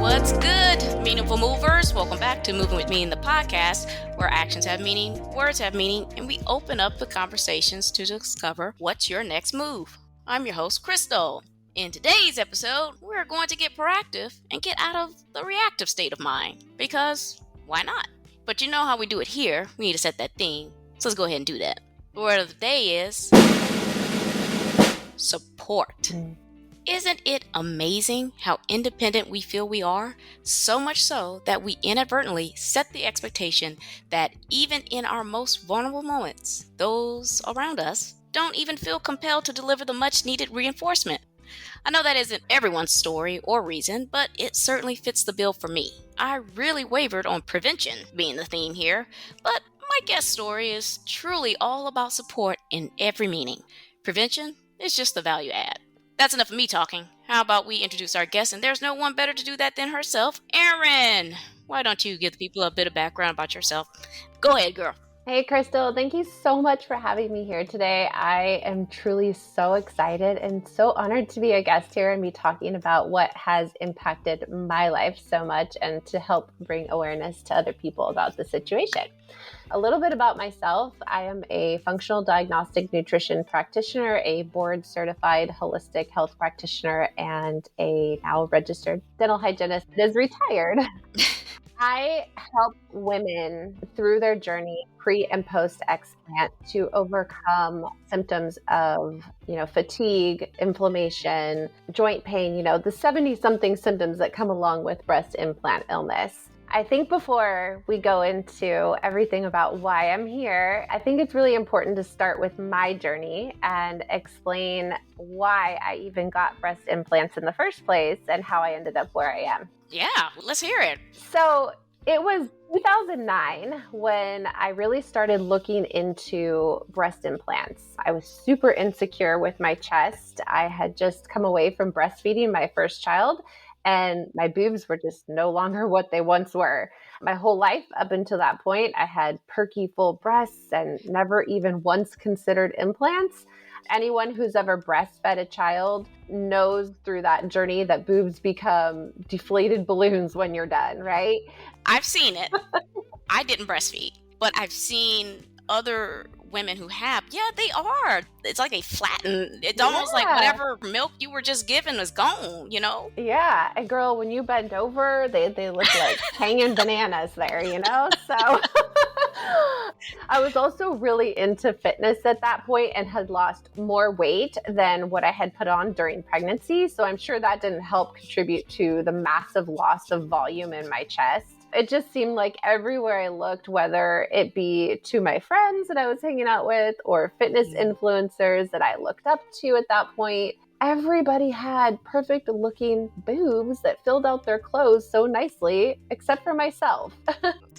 What's good, meaningful movers? Welcome back to Moving With Me in the podcast, where actions have meaning, words have meaning, and we open up the conversations to discover what's your next move. I'm your host, Krystal. In today's episode, we're going to get proactive and get out of the reactive state of mind, because why not? But you know how we do it here. We need to set that theme, so let's go ahead and do that. The word of the day is support. Isn't it amazing how independent we feel we are? So much so that we inadvertently set the expectation that even in our most vulnerable moments, those around us don't even feel compelled to deliver the much needed reinforcement. I know that isn't everyone's story or reason, but it certainly fits the bill for me. I really wavered on prevention being the theme here, but my guest story is truly all about support in every meaning. Prevention is just the value add. That's enough of me talking. How about we introduce our guest? And there's no one better to do that than herself, Erin. Why don't you give the people a bit of background about yourself? Go ahead, girl. Hey, Krystal. Thank you so much for having me here today. I am truly so excited and so honored to be a guest here and be talking about what has impacted my life so much and to help bring awareness to other people about the situation. A little bit about myself. I am a functional diagnostic nutrition practitioner, a board certified holistic health practitioner, and a now registered dental hygienist that is retired. I help women through their journey pre and post explant to overcome symptoms of, fatigue, inflammation, joint pain, the 70-something symptoms that come along with breast implant illness. I think before we go into everything about why I'm here, I think it's really important to start with my journey and explain why I even got breast implants in the first place and how I ended up where I am. Yeah, let's hear it. So it was 2009 when I really started looking into breast implants. I was super insecure with my chest. I had just come away from breastfeeding my first child, and my boobs were just no longer what they once were. My whole life up until that point, I had perky full breasts and never even once considered implants. Anyone who's ever breastfed a child knows through that journey that boobs become deflated balloons when you're done, right? I've seen it. I didn't breastfeed, but I've seen other women who have. Yeah, they are. It's like they flatten. It's almost like whatever milk you were just given is gone, Yeah. And girl, when you bend over, they look like hanging bananas there, So I was also really into fitness at that point and had lost more weight than what I had put on during pregnancy. So I'm sure that didn't help contribute to the massive loss of volume in my chest. It just seemed like everywhere I looked, whether it be to my friends that I was hanging out with or fitness influencers that I looked up to at that point, everybody had perfect looking boobs that filled out their clothes so nicely, except for myself.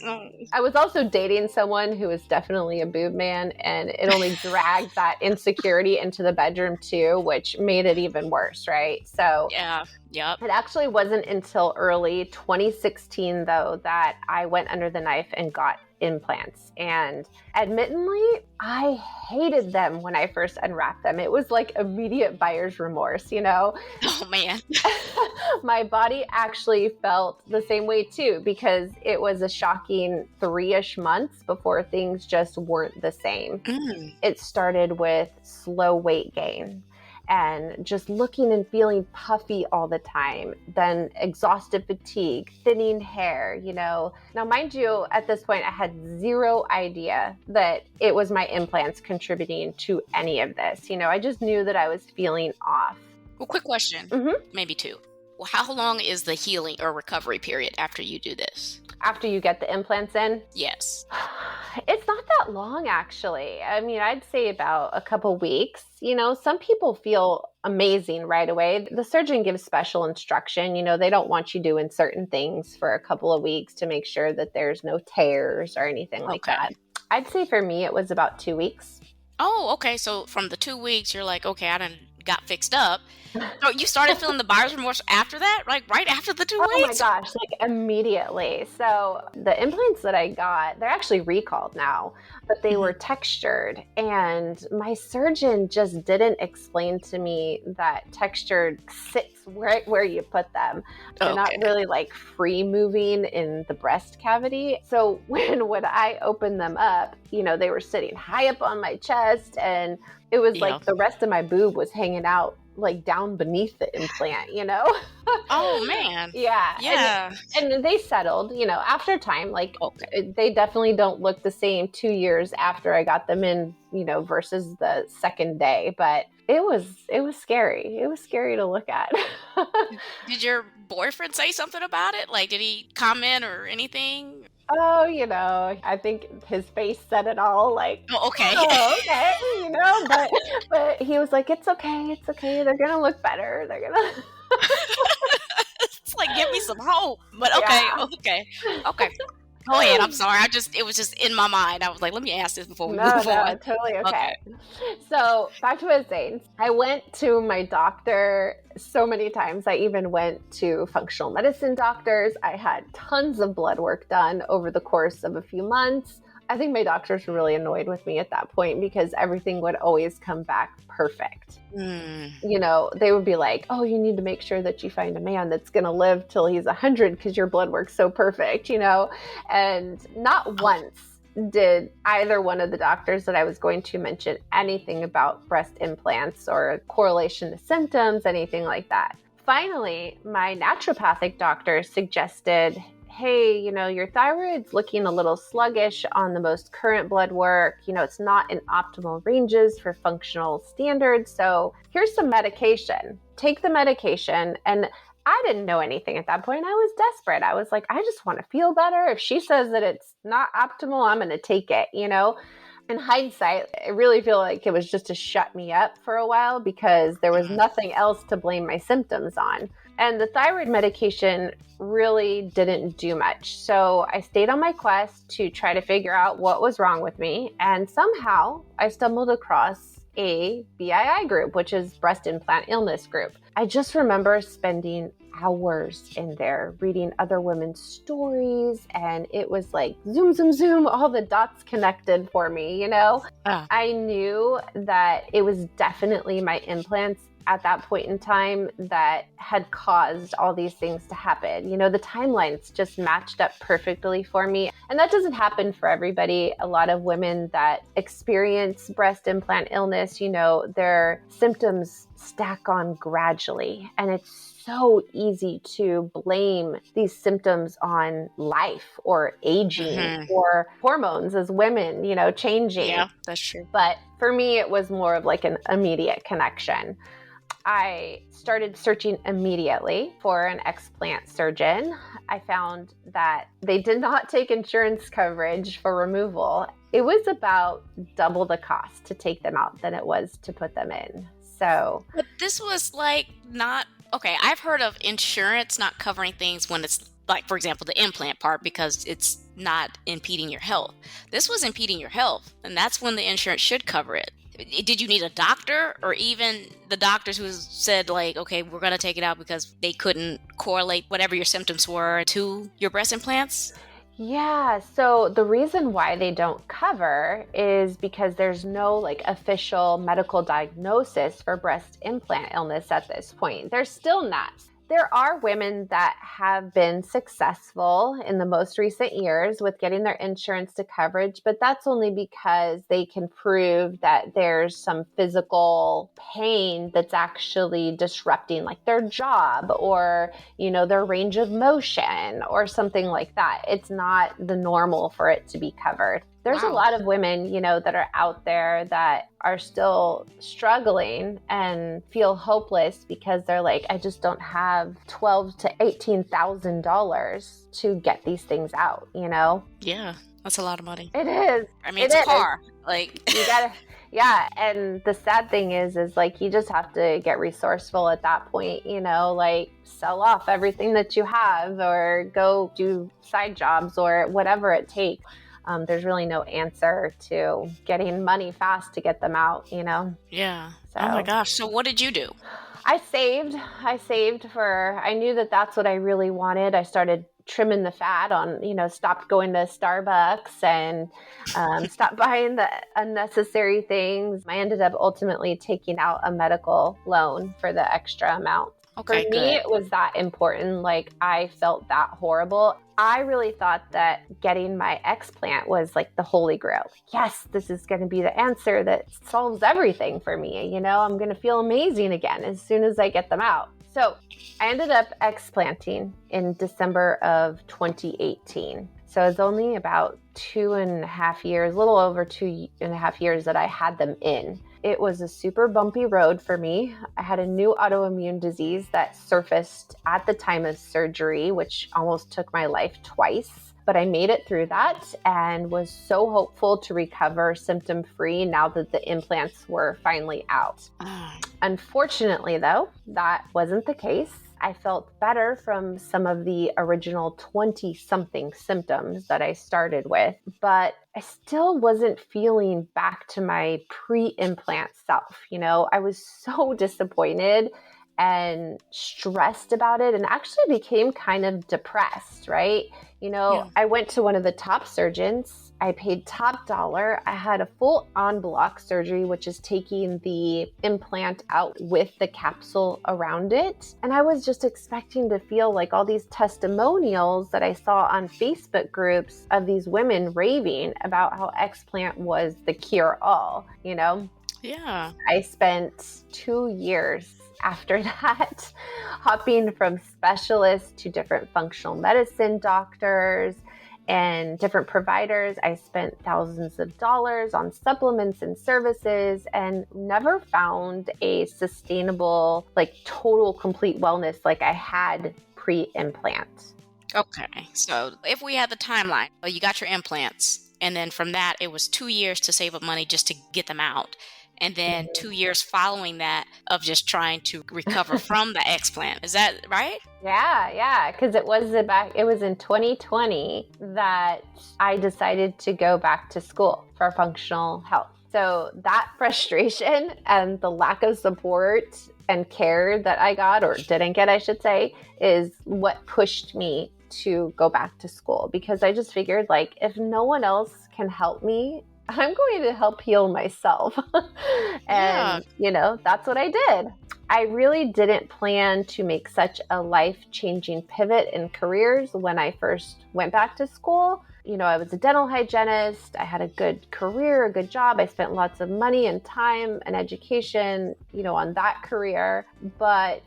I was also dating someone who was definitely a boob man, and it only dragged that insecurity into the bedroom too, which made it even worse, right? So yeah. Yep. It actually wasn't until early 2016, though, that I went under the knife and got implants. And admittedly, I hated them when I first unwrapped them. It was like immediate buyer's remorse, Oh, man. My body actually felt the same way, too, because it was a shocking 3-ish months before things just weren't the same. It started with slow weight gain and just looking and feeling puffy all the time, then exhaustive fatigue, thinning hair, Now, mind you, at this point, I had zero idea that it was my implants contributing to any of this. I just knew that I was feeling off. Well, quick question, maybe two. Well, how long is the healing or recovery period after you do this? After you get the implants in? Yes. It's not that long, actually. I mean, I'd say about a couple weeks. Some people feel amazing right away. The surgeon gives special instruction. They don't want you doing certain things for a couple of weeks to make sure that there's no tears or anything like that. I'd say for me, it was about 2 weeks. Oh, okay. So from the 2 weeks, you're like, okay, I done got fixed up. So you started feeling the buyer's remorse after that, like right after the 2 Oh my weeks? gosh, like immediately. So the implants that I got, they're actually recalled now, but they were Mhm. textured. And my surgeon just didn't explain to me that textured sits right where you put them. They're not Okay. really like free moving in the breast cavity. So when I opened them up, they were sitting high up on my chest, and it was Yeah. like the rest of my boob was hanging out like down beneath the implant. Oh, man. Yeah, Yeah. and they settled, after time. Like Okay. they definitely don't look the same 2 years after I got them in, versus the second day. But it was scary. It was scary to look at. Did your boyfriend say something about it? Like, did he comment or anything? Oh, I think his face said it all. Like, Oh, okay. oh, okay, but he was like, it's okay. They're gonna look better. They're gonna. It's like, give me some hope. But okay, Yeah. okay, okay. Go ahead. I'm sorry. It was just in my mind. I was like, let me ask this before we No, move on. totally Okay. okay. So back to what I was saying. I went to my doctor so many times. I even went to functional medicine doctors. I had tons of blood work done over the course of a few months. I think my doctors were really annoyed with me at that point because everything would always come back perfect. Mm. They would be like, oh, you need to make sure that you find a man that's going to live till he's 100 because your blood work's so perfect, and not once did either one of the doctors that I was going to mention anything about breast implants or correlation to symptoms, anything like that. Finally, my naturopathic doctor suggested, hey, your thyroid's looking a little sluggish on the most current blood work. It's not in optimal ranges for functional standards. So here's some medication. Take the medication. And I didn't know anything at that point. I was desperate. I was like, I just want to feel better. If she says that it's not optimal, I'm going to take it, In hindsight, I really feel like it was just to shut me up for a while because there was nothing else to blame my symptoms on. And the thyroid medication really didn't do much. So I stayed on my quest to try to figure out what was wrong with me. And somehow I stumbled across a BII group, which is Breast Implant Illness group. I just remember spending hours in there reading other women's stories, and it was like zoom, zoom, zoom, all the dots connected for me, I knew that it was definitely my implants at that point in time that had caused all these things to happen. The timelines just matched up perfectly for me. And that doesn't happen for everybody. A lot of women that experience breast implant illness, their symptoms stack on gradually. And it's so easy to blame these symptoms on life or aging or hormones as women, changing. Yeah, that's true. But for me, it was more of like an immediate connection. I started searching immediately for an explant surgeon. I found that they did not take insurance coverage for removal. It was about double the cost to take them out than it was to put them in. So, But this was like not okay. I've heard of insurance not covering things when it's like, for example, the implant part because it's not impeding your health. This was impeding your health, and that's when the insurance should cover it. Did you need a doctor, or even the doctors who said like, okay, we're going to take it out because they couldn't correlate whatever your symptoms were to your breast implants? yeah, so the reason why they don't cover is because there's no like official medical diagnosis for breast implant illness at this point. There's still not. There are women that have been successful in the most recent years with getting their insurance to coverage, but that's only because they can prove that there's some physical pain that's actually disrupting like their job or, their range of motion or something like that. It's not the normal for it to be covered. There's a lot of women, that are out there that are still struggling and feel hopeless because they're like, I just don't have $12,000 to $18,000 to get these things out, Yeah, that's a lot of money. It is. I mean, it's a car. Like you gotta, yeah. And the sad thing is like you just have to get resourceful at that point, like sell off everything that you have or go do side jobs or whatever it takes. There's really no answer to getting money fast to get them out, Yeah. So, oh my gosh. So what did you do? I saved I knew that that's what I really wanted. I started trimming the fat on, stopped going to Starbucks and stopped buying the unnecessary things. I ended up ultimately taking out a medical loan for the extra amount. Okay, For me, good. it was that important. Like, I felt that horrible. I really thought that getting my explant was like the holy grail. Yes, this is going to be the answer that solves everything for me. I'm going to feel amazing again as soon as I get them out. So I ended up explanting in December of 2018. So it's only about 2.5 years, a little over 2.5 years that I had them in. It was a super bumpy road for me. I had a new autoimmune disease that surfaced at the time of surgery, which almost took my life twice. But I made it through that and was so hopeful to recover symptom-free now that the implants were finally out. Unfortunately, though, that wasn't the case. I felt better from some of the original 20-something symptoms that I started with, but I still wasn't feeling back to my pre-implant self. I was so disappointed and stressed about it and actually became kind of depressed, right? I went to one of the top surgeons. I paid top dollar. I had a full en bloc surgery, which is taking the implant out with the capsule around it. And I was just expecting to feel like all these testimonials that I saw on Facebook groups of these women raving about how explant was the cure-all, Yeah. I spent 2 years after that, hopping from specialists to different functional medicine doctors and different providers. I spent thousands of dollars on supplements and services and never found a sustainable, total complete wellness like I had pre-implant. Okay. So if we had the timeline, you got your implants, and then from that, it was 2 years to save up money just to get them out. And then 2 years following that of just trying to recover from the explant. Is that right? Yeah. Because it was in 2020 that I decided to go back to school for functional health. So that frustration and the lack of support and care that I got, or didn't get, I should say, is what pushed me to go back to school, because I just figured, if no one else can help me, I'm going to help heal myself. And, that's what I did. I really didn't plan to make such a life-changing pivot in careers when I first went back to school. I was a dental hygienist. I had a good career, a good job. I spent lots of money and time and education, on that career. But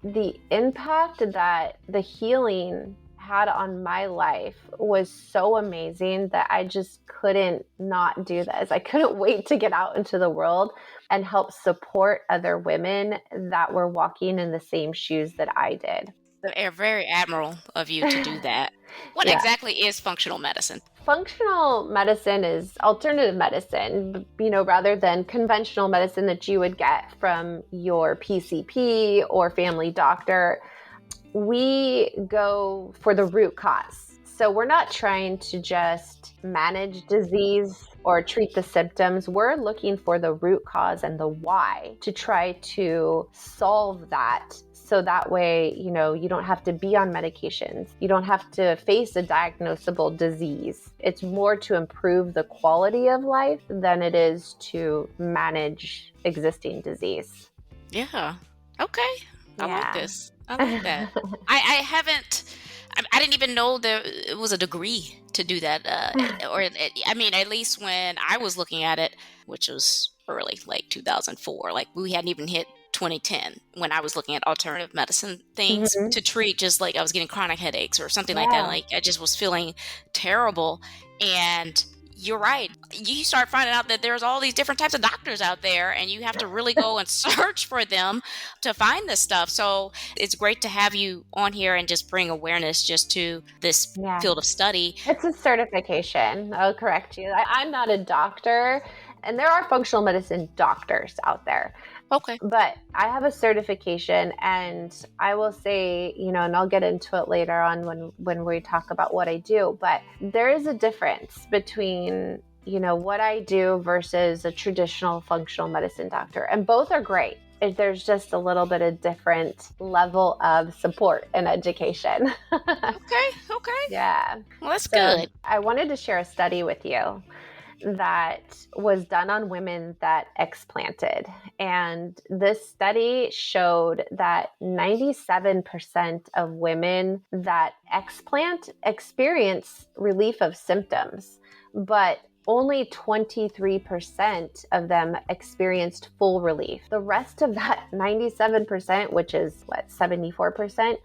the impact that the healing had on my life was so amazing that I just couldn't not do this. I couldn't wait to get out into the world and help support other women that were walking in the same shoes that I did. Very admirable of you to do that. What exactly is functional medicine? Functional medicine is alternative medicine, rather than conventional medicine that you would get from your PCP or family doctor. We go for the root cause. So we're not trying to just manage disease or treat the symptoms. We're looking for the root cause and the why to try to solve that. So that way, you don't have to be on medications. You don't have to face a diagnosable disease. It's more to improve the quality of life than it is to manage existing disease. Yeah. Okay. I like this. I like that. I didn't even know there it was a degree to do that. At least when I was looking at it, which was early, like 2004, we hadn't even hit 2010 when I was looking at alternative medicine things to treat just I was getting chronic headaches or something like that. I just was feeling terrible. And you're right. You start finding out that there's all these different types of doctors out there, and you have to really go and search for them to find this stuff. So it's great to have you on here and just bring awareness just to this field of study. It's a certification. I'll correct you. I'm not a doctor, and there are functional medicine doctors out there. Okay. But I have a certification, and I will say, and I'll get into it later on when we talk about what I do, but there is a difference between, what I do versus a traditional functional medicine doctor. And both are great. There's just a little bit of different level of support and education. Okay. Okay. Yeah. Well, that's So good. I wanted to share a study with you that was done on women that explanted. And this study showed that 97% of women that explant experience relief of symptoms, but only 23% of them experienced full relief. The rest of that 97%, which is 74%,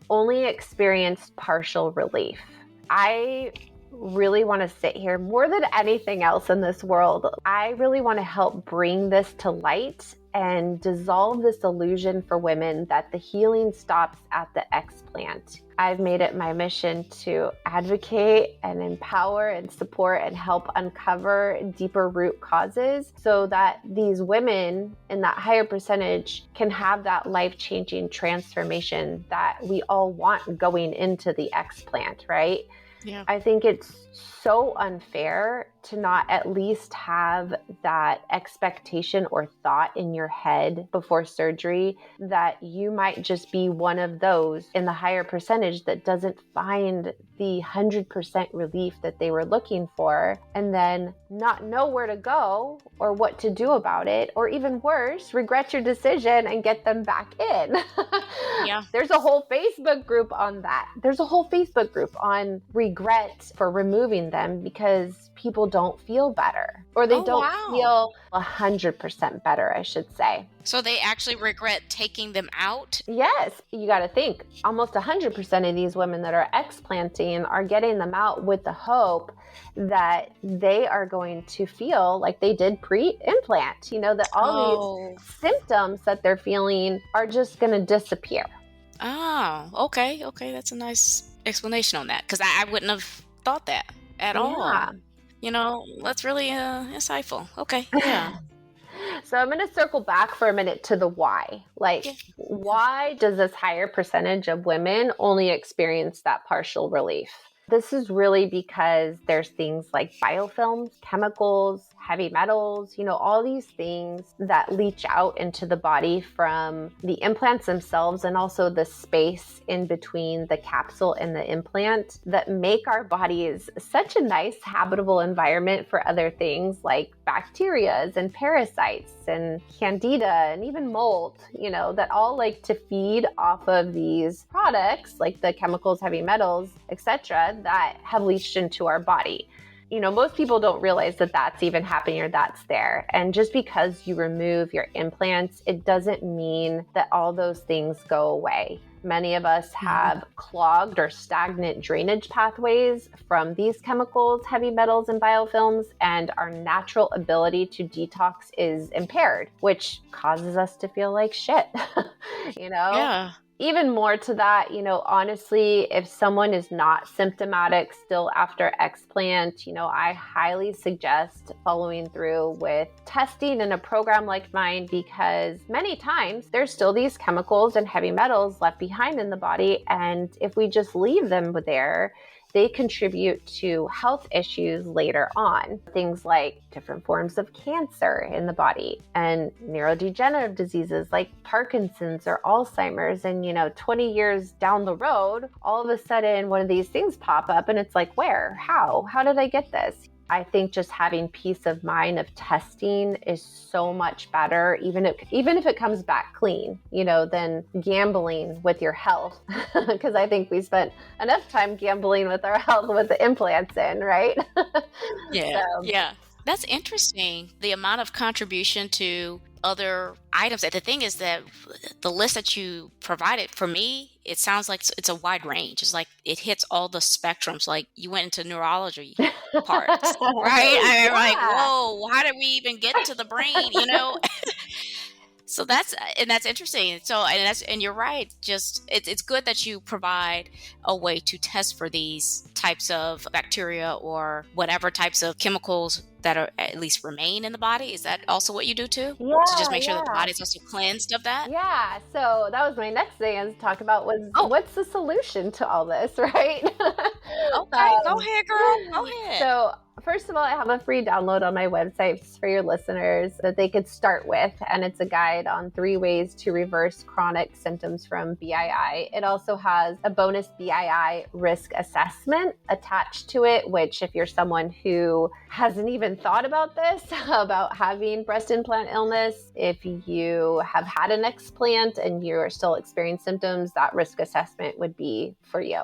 only experienced partial relief. I really want to sit here more than anything else in this world. I really want to help bring this to light and dissolve this illusion for women that the healing stops at the explant. I've made it my mission to advocate and empower and support and help uncover deeper root causes so that these women in that higher percentage can have that life-changing transformation that we all want going into the explant, right? Yeah. I think it's so unfair to not at least have that expectation or thought in your head before surgery that you might just be one of those in the higher percentage that doesn't find the 100% relief that they were looking for, and then not know where to go or what to do about it, or even worse, regret your decision and get them back in. Yeah. There's a whole Facebook group on that. There's a whole Facebook group on regret for removing them because people don't feel better, or they don't feel 100% better, I should say. So they actually regret taking them out? Yes, you got to think almost 100% of these women that are explanting are getting them out with the hope that they are going to feel like they did pre-implant, that all these symptoms that they're feeling are just going to disappear. Oh, okay. Okay. That's a nice explanation on that, because I wouldn't have thought that at all. That's really insightful. Okay. Yeah. So I'm going to circle back for a minute to the why. Why does this higher percentage of women only experience that partial relief? This is really because there's things like biofilms, chemicals, heavy metals, all these things that leach out into the body from the implants themselves, and also the space in between the capsule and the implant that make our bodies such a nice habitable environment for other things like bacteria and parasites and candida and even mold, that all like to feed off of these products like the chemicals, heavy metals, etc., that have leached into our body. Most people don't realize that that's even happening or that's there. And just because you remove your implants, it doesn't mean that all those things go away. Many of us have clogged or stagnant drainage pathways from these chemicals, heavy metals, and biofilms, and our natural ability to detox is impaired, which causes us to feel like shit. Yeah. Even more to that, honestly, if someone is not symptomatic still after explant, I highly suggest following through with testing in a program like mine, because many times there's still these chemicals and heavy metals left behind in the body. And if we just leave them there, they contribute to health issues later on. Things like different forms of cancer in the body and neurodegenerative diseases like Parkinson's or Alzheimer's. And, 20 years down the road, all of a sudden one of these things pop up and it's like, where? How did I get this? I think just having peace of mind of testing is so much better, even if it comes back clean, than gambling with your health. Because I think we spent enough time gambling with our health with the implants in, right? Yeah. Yeah. That's interesting. The amount of contribution to other items. The thing is that the list that you provided for me, it sounds like it's a wide range. It's like it hits all the spectrums. Like you went into neurology parts, right? I'm like, whoa, how did we even get to the brain? So that's interesting. And you're right. Just it's good that you provide a way to test for these types of bacteria or whatever types of chemicals that are at least remain in the body. Is that also what you do too? To just Yeah, make sure that the yeah. body is also cleansed of that? Yeah, so that was my next thing I was talk about was Oh, what's the solution to all this, right? okay. Go um, ahead, girl. Go ahead. so first of all, I have a free download on my website for your listeners that they could start with, and it's a guide on 3 ways to reverse chronic symptoms from BII. It also has a bonus BII risk assessment attached to it, which if you're someone who hasn't even thought about this, about having breast implant illness, if you have had an explant and you're still experiencing symptoms, that risk assessment would be for you.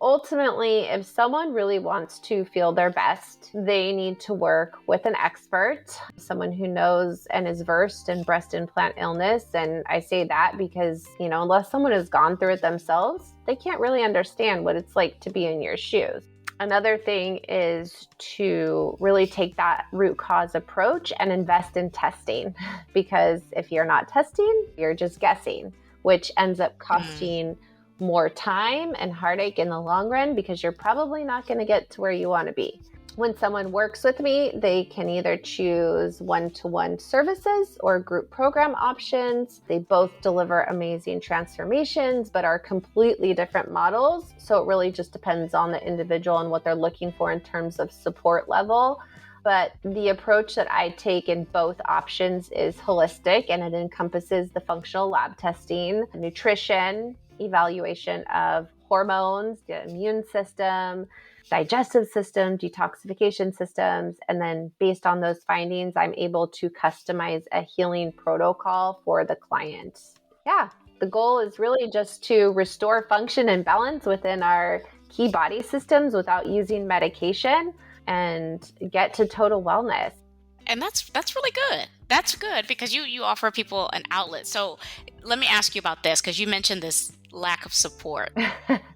Ultimately, if someone really wants to feel their best, they need to work with an expert, someone who knows and is versed in breast implant illness. And I say that because, unless someone has gone through it themselves, they can't really understand what it's like to be in your shoes. Another thing is to really take that root cause approach and invest in testing, because if you're not testing, you're just guessing, which ends up costing more time and heartache in the long run, because you're probably not going to get to where you want to be. When someone works with me, they can either choose one-to-one services or group program options. They both deliver amazing transformations, but are completely different models. So it really just depends on the individual and what they're looking for in terms of support level. But the approach that I take in both options is holistic, and it encompasses the functional lab testing, nutrition, evaluation of hormones, the immune system, digestive system, detoxification systems. And then based on those findings, I'm able to customize a healing protocol for the client. Yeah, the goal is really just to restore function and balance within our key body systems without using medication and get to total wellness. And that's really good. That's good because you offer people an outlet. So let me ask you about this, because you mentioned this lack of support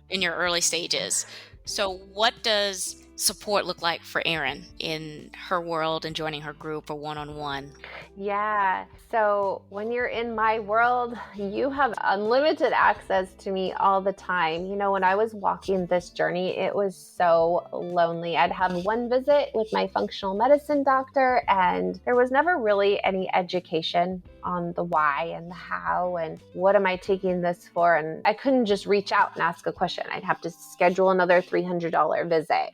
in your early stages. So what does support look like for Erin in her world and joining her group or one-on-one? Yeah. So when you're in my world, you have unlimited access to me all the time. When I was walking this journey, it was so lonely. I'd have one visit with my functional medicine doctor, and there was never really any education on the why and the how and what am I taking this for. And I couldn't just reach out and ask a question. I'd have to schedule another $300 visit,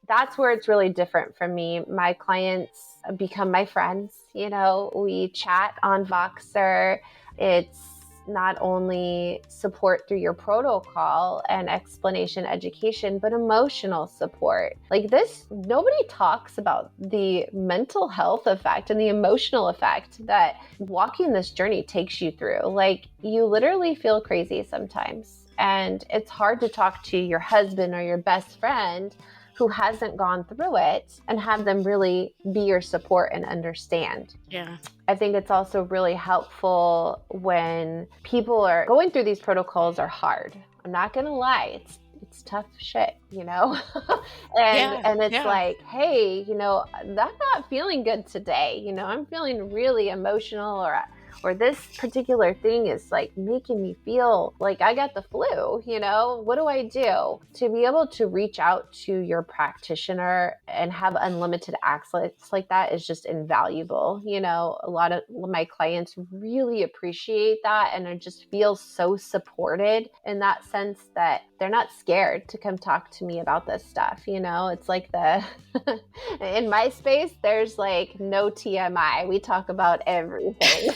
That's where it's really different from me. My clients become my friends. We chat on Voxer. It's not only support through your protocol and explanation education, but emotional support. Like this, nobody talks about the mental health effect and the emotional effect that walking this journey takes you through. Like you literally feel crazy sometimes. And it's hard to talk to your husband or your best friend who hasn't gone through it and have them really be your support and understand. Yeah. I think it's also really helpful when people are going through these protocols are hard. I'm not going to lie. It's tough shit, and it's like, hey, I'm not feeling good today. I'm feeling really emotional, or this particular thing is like making me feel like I got the flu, what do I do? To be able to reach out to your practitioner and have unlimited access like that is just invaluable. A lot of my clients really appreciate that and just feel so supported in that sense that they're not scared to come talk to me about this stuff. It's like in my space, there's like no TMI. We talk about everything.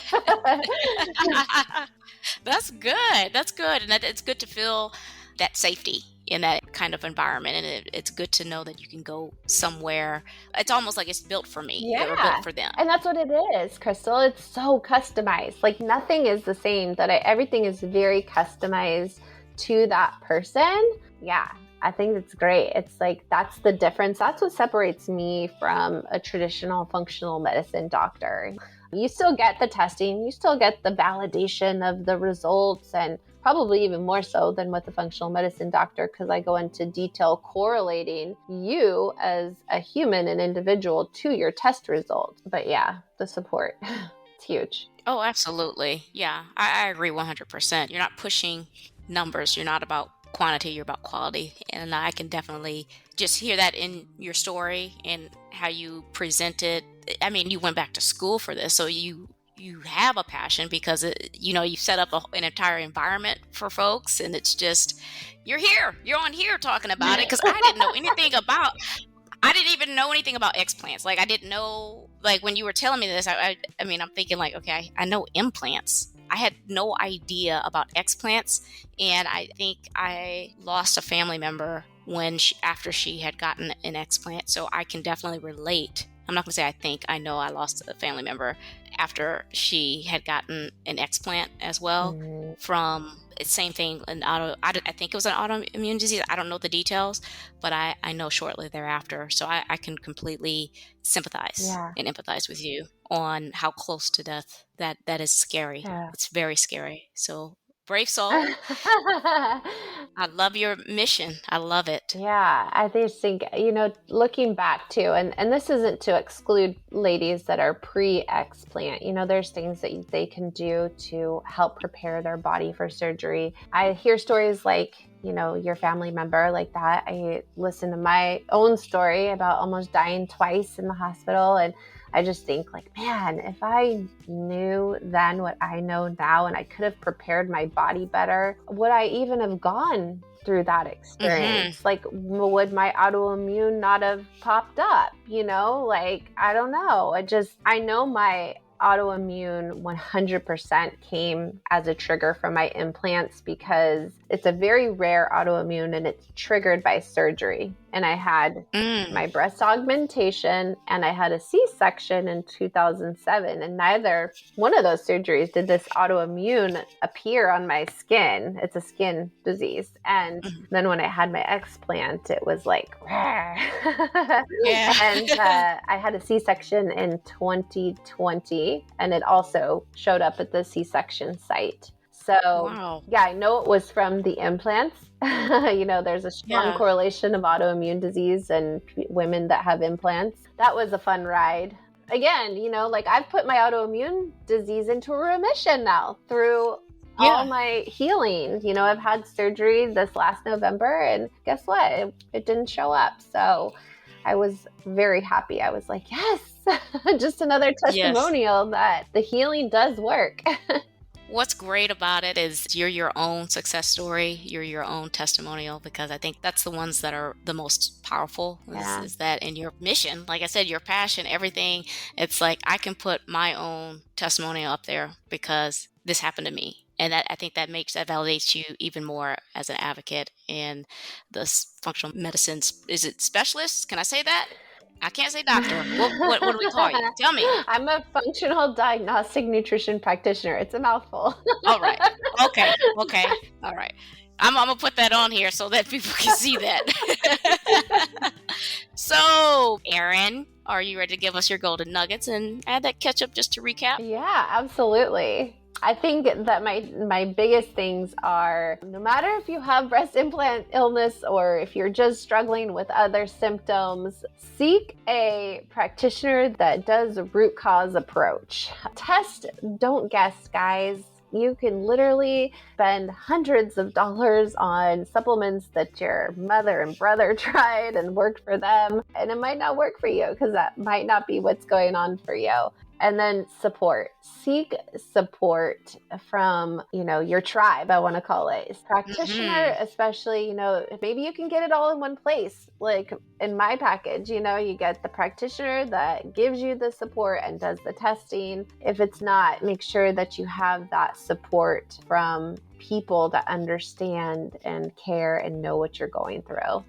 That's good. That's good. And it's good to feel that safety in that kind of environment. And it's good to know that you can go somewhere. It's almost like it's built for me or built for them. And that's what it is, Krystal. It's so customized. Like nothing is the same. Everything is very customized to that person. Yeah. I think it's great. It's like, that's the difference. That's what separates me from a traditional functional medicine doctor. You still get the testing, you still get the validation of the results, and probably even more so than with the functional medicine doctor, because I go into detail correlating you as a human and individual to your test results. But yeah, the support. It's huge. Oh, absolutely. Yeah, I agree 100%. You're not pushing numbers. You're not about quantity, you're about quality. And I can definitely just hear that in your story and how you presented. I mean, you went back to school for this, so you have a passion because you set up an entire environment for folks, and it's just you're on here talking about it because I didn't even know anything about explants. Like, I didn't know, like, when you were telling me this, I mean, I'm thinking, like, okay, I know implants. I had no idea about explants. And I think I lost a family member after she had gotten an explant. So I can definitely relate. I'm not going to say I know I lost a family member after she had gotten an explant as well from same thing, I think it was an autoimmune disease. I don't know the details, but I know shortly thereafter. So I can completely sympathize and empathize with you on how close to death that is scary. Yeah. It's very scary. So brave soul. I love your mission. I love it. Yeah, I just think, looking back too, and this isn't to exclude ladies that are pre-explant, there's things that they can do to help prepare their body for surgery. I hear stories like, your family member like that. I listened to my own story about almost dying twice in the hospital, and I just think, like, man, if I knew then what I know now and I could have prepared my body better, would I even have gone through that experience? Like, would my autoimmune not have popped up? Like, I don't know. I know my autoimmune 100% came as a trigger from my implants because it's a very rare autoimmune and it's triggered by surgery. And I had my breast augmentation and I had a C-section in 2007. And neither one of those surgeries did this autoimmune appear on my skin. It's a skin disease. And then when I had my explant, it was like, yeah. And I had a C-section in 2020 and it also showed up at the C-section site. So, yeah, I know it was from the implants. There's a strong correlation of autoimmune disease and women that have implants. That was a fun ride. Again, like, I've put my autoimmune disease into remission now through all my healing. I've had surgery this last November and guess what? It didn't show up. So I was very happy. I was like, yes, just another testimonial that the healing does work. What's great about it is you're your own success story. You're your own testimonial, because I think that's the ones that are the most powerful is that in your mission, like I said, your passion, everything. It's like, I can put my own testimonial up there because this happened to me. And I think that validates you even more as an advocate in the functional medicine. Is it specialist? Can I say that? I can't say doctor. What do we call you? Tell me. I'm a functional diagnostic nutrition practitioner. It's a mouthful. All right. Okay. All right. I'm going to put that on here so that people can see that. So, Erin, are you ready to give us your golden nuggets and add that ketchup just to recap? Yeah, absolutely. I think that my biggest things are, no matter if you have breast implant illness or if you're just struggling with other symptoms, seek a practitioner that does a root cause approach. Test, don't guess, guys. You can literally spend hundreds of dollars on supplements that your mother and brother tried and worked for them, and it might not work for you because that might not be what's going on for you. And then support. Seek support from, your tribe, I want to call it. Practitioner, especially, maybe you can get it all in one place. Like in my package, you get the practitioner that gives you the support and does the testing. If it's not, make sure that you have that support from people that understand and care and know what you're going through.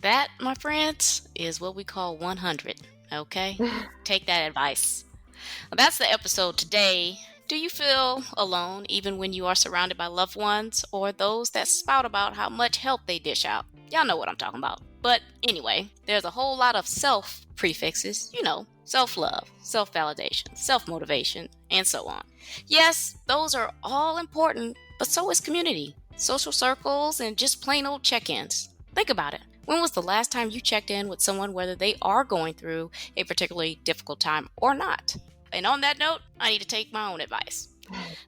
That, my friends, is what we call 100. Okay? Take that advice. Well, that's the episode today. Do you feel alone even when you are surrounded by loved ones or those that spout about how much help they dish out? Y'all know what I'm talking about. But anyway, there's a whole lot of self prefixes, self-love, self-validation, self-motivation, and so on. Yes, those are all important, but so is community, social circles, and just plain old check-ins. Think about it. When was the last time you checked in with someone, whether they are going through a particularly difficult time or not? And on that note, I need to take my own advice.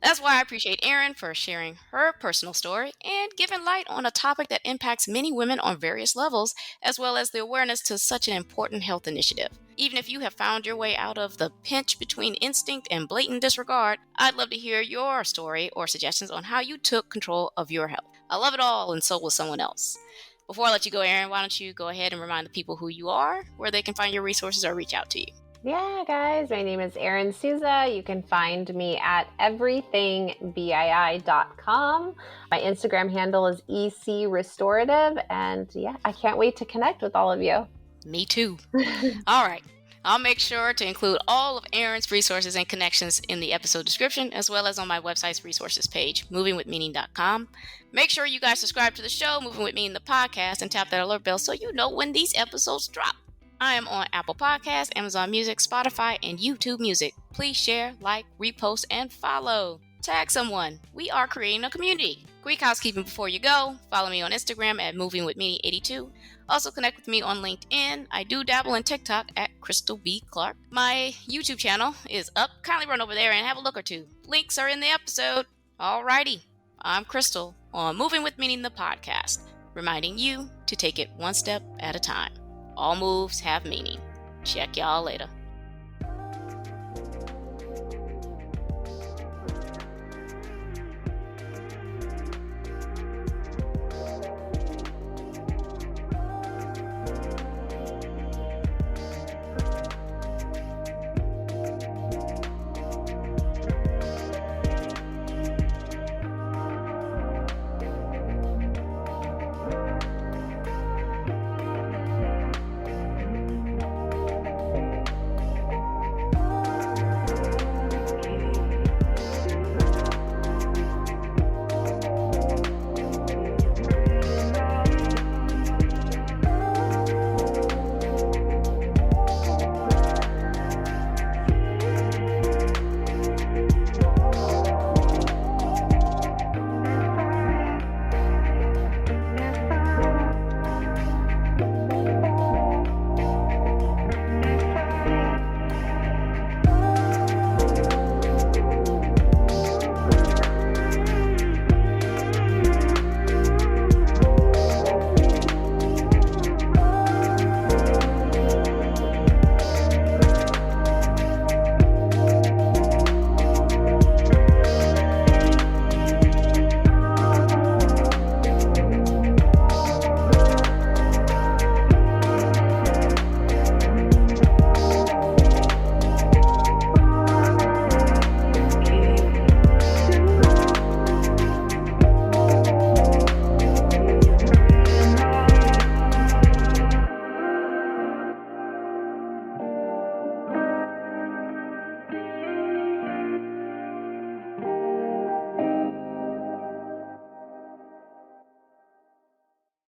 That's why I appreciate Erin for sharing her personal story and giving light on a topic that impacts many women on various levels, as well as the awareness to such an important health initiative. Even if you have found your way out of the pinch between instinct and blatant disregard, I'd love to hear your story or suggestions on how you took control of your health. I love it all, and so will someone else. Before I let you go, Erin, why don't you go ahead and remind the people who you are, where they can find your resources or reach out to you. Yeah, guys, my name is Erin Souza. You can find me at everythingbii.com. My Instagram handle is ecrestorative. And yeah, I can't wait to connect with all of you. Me too. All right. I'll make sure to include all of Erin's resources and connections in the episode description, as well as on my website's resources page, movingwithmeaning.com. Make sure you guys subscribe to the show, Moving With Meaning the podcast, and tap that alert bell so you know when these episodes drop. I am on Apple Podcasts, Amazon Music, Spotify, and YouTube Music. Please share, like, repost, and follow. Tag someone. We are creating a community. Quick housekeeping before you go. Follow me on Instagram at movingwithmeaning82. Also connect with me on LinkedIn. I do dabble in TikTok at Krystal B. Clark. My YouTube channel is up. Kindly run over there and have a look or two. Links are in the episode. Alrighty. I'm Krystal on Moving With Meaning the podcast, reminding you to take it one step at a time. All moves have meaning. Check y'all later.